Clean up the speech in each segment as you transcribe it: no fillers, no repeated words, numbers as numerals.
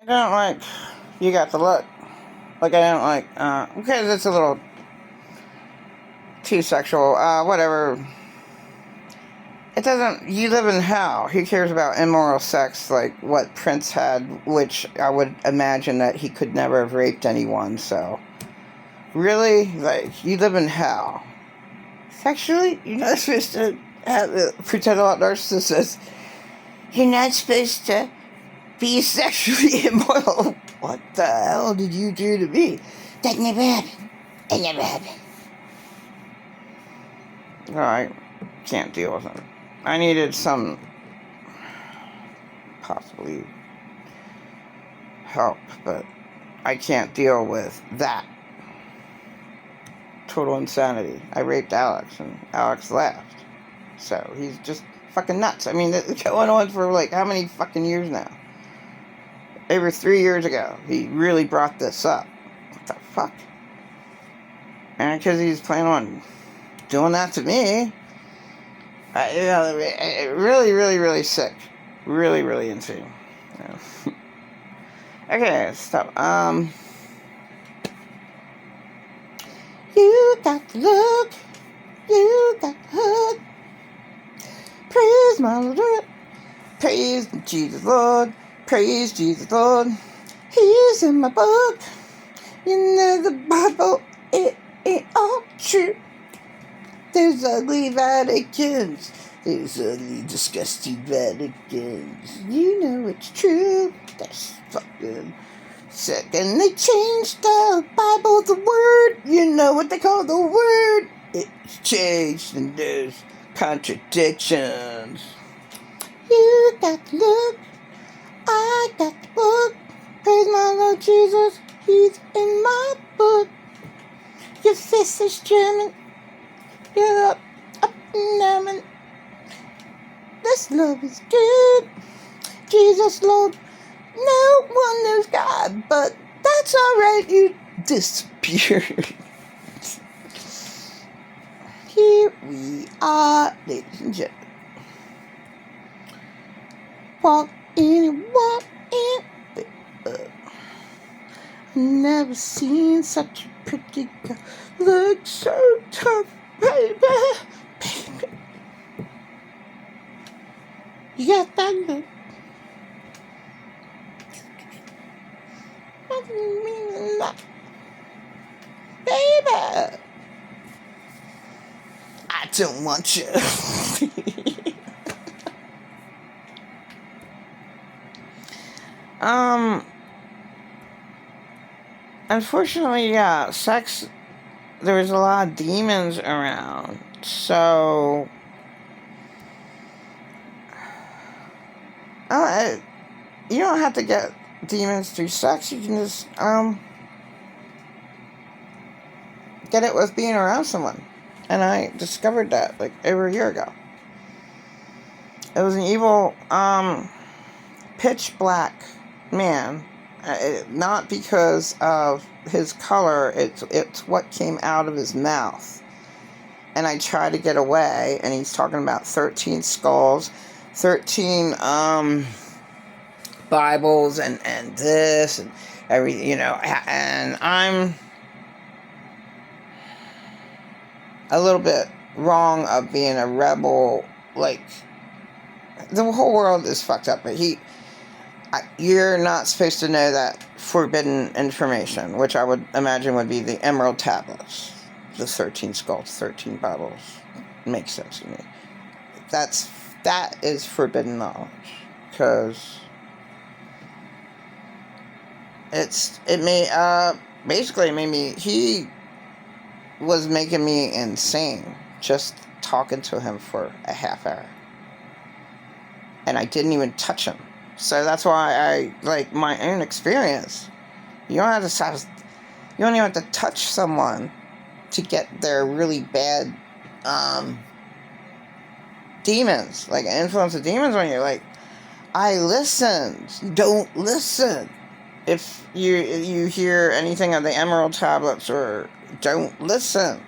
I don't like you got the look. Like, I don't like, because it's a little too sexual, whatever. It doesn't, you live in hell. Who cares about immoral sex like what Prince had, which I would imagine that he could never have raped anyone, so. Really? Like, you live in hell. Sexually, you're not supposed to pretend about narcissists. You're not supposed to be sexually immoral. What the hell did you do to me? That never happened. It never happened. I can't deal with it. I needed some possibly help, but I can't deal with that. Total insanity. I raped Alex, and Alex laughed. So he's just fucking nuts. I mean, it's going on for like how many fucking years now? Over 3 years ago, he really brought this up. What the fuck? And because he's planning on doing that to me, really, really, really sick. Really, really insane. Yeah. Okay, stop. You got the look. You got the hook. Praise my Lord. Praise Jesus Lord. Praise Jesus Lord. He's in my book. You know the Bible, it ain't all true. There's ugly Vaticans. There's ugly, disgusting Vaticans. You know it's true. That's fucking sick. And they changed the Bible, the word. You know what they call the word. It's changed and there's contradictions. You got the look. I got the book. Praise my Lord Jesus. He's in my book. Your face is German. You're up and down. This love is good. Jesus, Lord. No one knows God, but that's alright. You disappeared. Here we are, ladies and gentlemen. Walk in. Never seen such a pretty girl look so tough, baby. You got that look. I didn't mean that, baby. I don't want you. Unfortunately, yeah, sex, there was a lot of demons around, so, you don't have to get demons through sex, you can just, get it with being around someone, and I discovered that, like, over a year ago. It was an evil, pitch black man. Not because of his color, it's what came out of his mouth. And I tried to get away, and he's talking about 13 skulls, 13 Bibles, and this, and every, and I'm a little bit wrong of being a rebel. Like, the whole world is fucked up, but you're not supposed to know that forbidden information, which I would imagine would be the Emerald Tablets, the 13 skulls, 13 Bibles. Makes sense to me. That is forbidden knowledge, because basically it made me, he was making me insane just talking to him for a half hour. And I didn't even touch him. So that's why I like my own experience. You don't even have to touch someone to get their really bad demons, like influence of demons on you. Like, I listened. Don't listen. If you hear anything of the Emerald Tablets, or don't listen.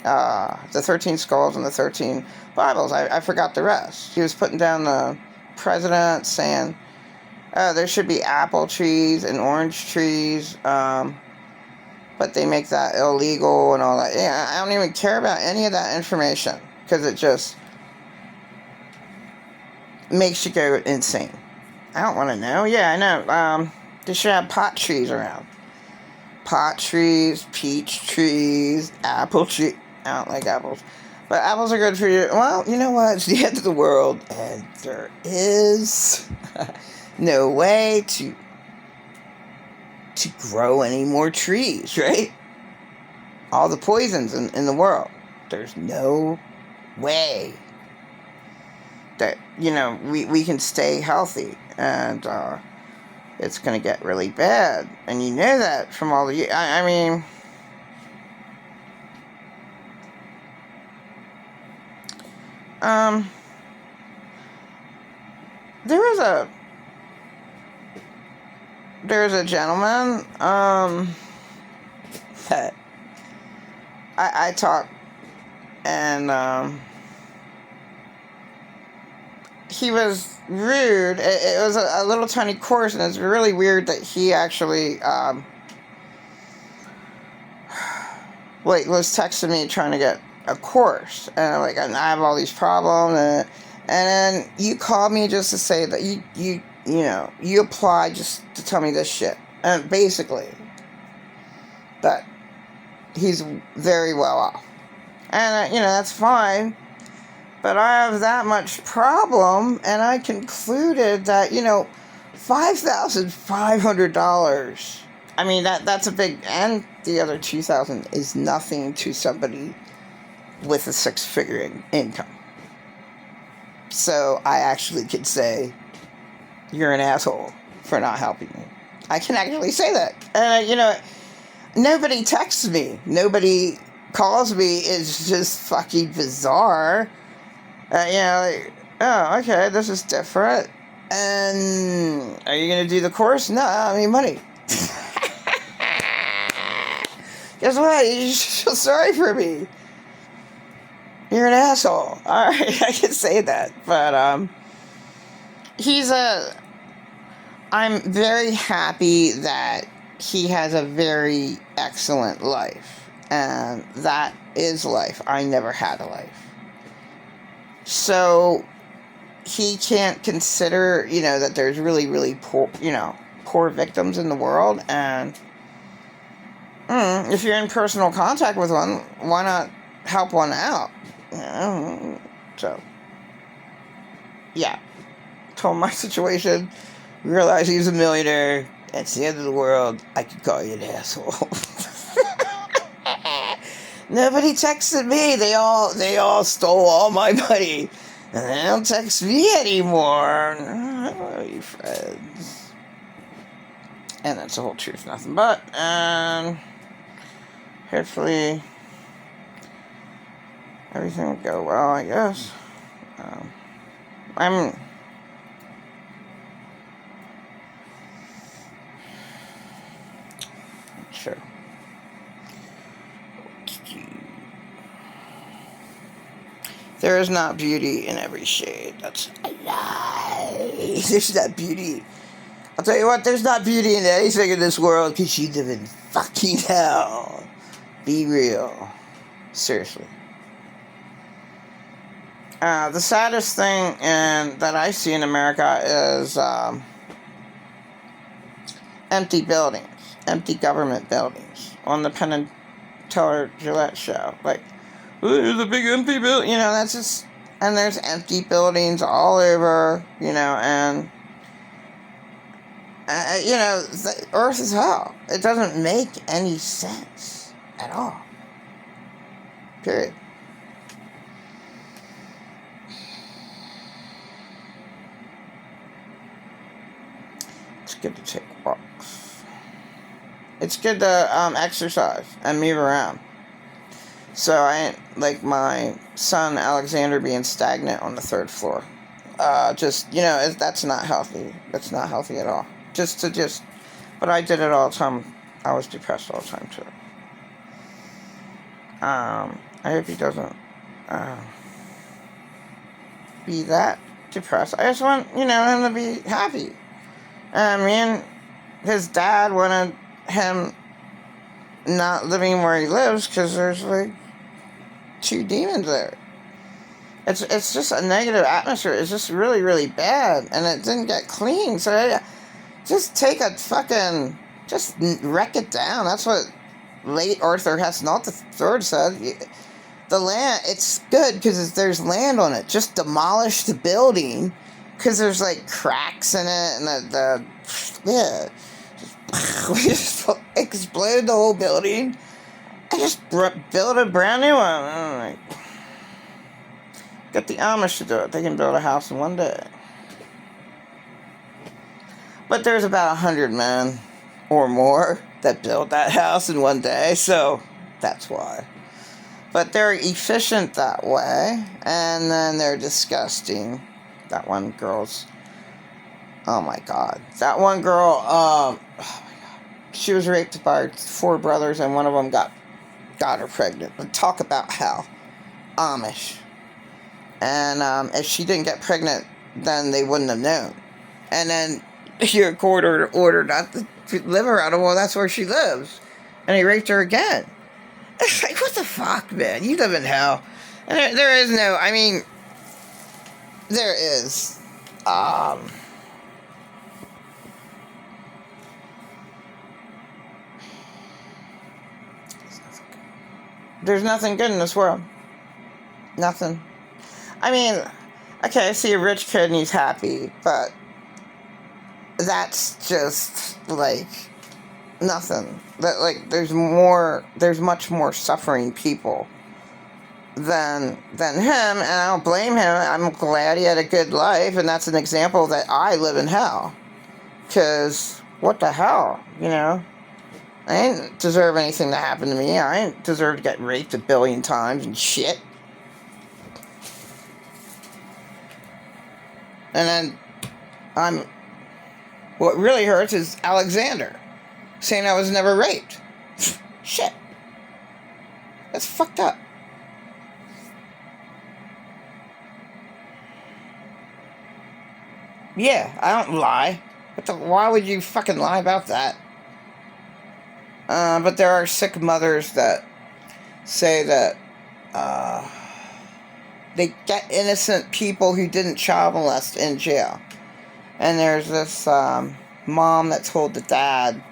The 13 skulls and the 13 Bibles. I forgot the rest. He was putting down the president, saying There should be apple trees and orange trees, but they make that illegal and all that. Yeah, I don't even care about any of that information because it just makes you go insane. I don't want to know. Yeah, I know. They should have pot trees around. Pot trees, peach trees, apple tree. I don't like apples. But apples are good for you. Well, you know what? It's the end of the world, and there is no way to grow any more trees, right? All the poisons in the world. There's no way that, we can stay healthy. And it's going to get really bad. And you know that from all the... I mean... There's a gentleman, that I taught, and, he was rude. It was a little tiny course, and it's really weird that he actually, was texting me trying to get a course, and I have all these problems, and then you called me just to say that you applied just to tell me this shit, and basically that he's very well off, and that's fine, but I have that much problem, and I concluded that $5,500. I mean that's a big, and the other $2,000 is nothing to somebody with a six-figure income. So I actually could say, you're an asshole for not helping me. I can actually say that. And, nobody texts me. Nobody calls me. It's just fucking bizarre. Oh, okay, this is different. And are you going to do the course? No, I need money. Guess what? You should feel sorry for me. You're an asshole. Alright, I can say that. But, I'm very happy that he has a very excellent life. And that is life. I never had a life. So, he can't consider, that there's really, really poor victims in the world. And, if you're in personal contact with one, why not help one out? So, yeah. Told my situation, realized he's a millionaire, it's the end of the world, I could call you an asshole. Nobody texted me, they all stole all my money, and they don't text me anymore. I don't have any friends. And that's the whole truth, nothing but, and hopefully everything will go well, I guess. I'm sure. There is not beauty in every shade. That's a lie. There's not beauty. I'll tell you what, there's not beauty in anything in this world because you live in fucking hell. Be real. Seriously. The saddest thing that I see in America is empty buildings, empty government buildings on the Penn and Teller Gillette show. There's a big empty building, that's just, and there's empty buildings all over, and, the earth is hell. It doesn't make any sense at all. Period. It's good to take walks. It's good to exercise and move around. So I ain't like my son Alexander being stagnant on the third floor. That's not healthy. That's not healthy at all. But I did it all the time. I was depressed all the time too. I hope he doesn't be that depressed. I just want, him to be happy. Me and his dad wanted him not living where he lives because there's like 2 demons there. It's just a negative atmosphere. It's just really, really bad, and it didn't get clean. So just take a fucking, just wreck it down. That's what late Arthur Hasnault III said. The land, it's good because there's land on it. Just demolish the building because there's like cracks in it, and we just explode the whole building and just build a brand new one. Get the Amish to do it. They can build a house in one day. But there's about 100 men or more that build that house in one day, so that's why. But they're efficient that way, and then they're disgusting. That one girl's... Oh my god. That one girl, oh my god. She was raped by her 4 brothers, and one of them got her pregnant. But talk about hell. Amish. And if she didn't get pregnant, then they wouldn't have known. And then your court ordered not to live around her. Well, that's where she lives. And he raped her again. It's like, what the fuck, man? You live in hell. And there is no, I mean, there is, there's nothing good in this world. Nothing. I mean, okay, I see a rich kid and he's happy, but that's just, like, nothing. That, like, there's much more suffering people than him, and I don't blame him. I'm glad he had a good life, and that's an example that I live in hell. Because, what the hell, you know? I didn't deserve anything to happen to me. I didn't deserve to get raped 1 billion times and shit. And then, what really hurts is Alexander saying I was never raped. Shit. That's fucked up. Yeah, I don't lie. Why would you fucking lie about that? But there are sick mothers that say that, they get innocent people who didn't child molest in jail. And there's this mom that told the dad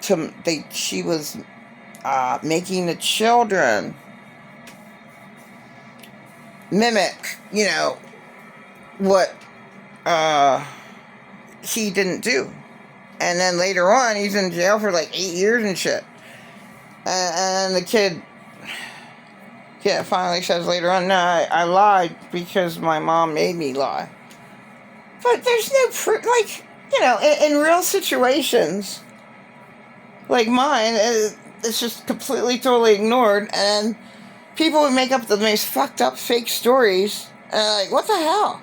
she was making the children mimic, you know, what he didn't do. And then later on, he's in jail for like 8 years and shit. And the kid... Yeah, finally says later on, no, I lied because my mom made me lie. But there's no proof, like, you know, in real situations, like mine, it's just completely, totally ignored, and people would make up the most fucked up fake stories, and like, what the hell?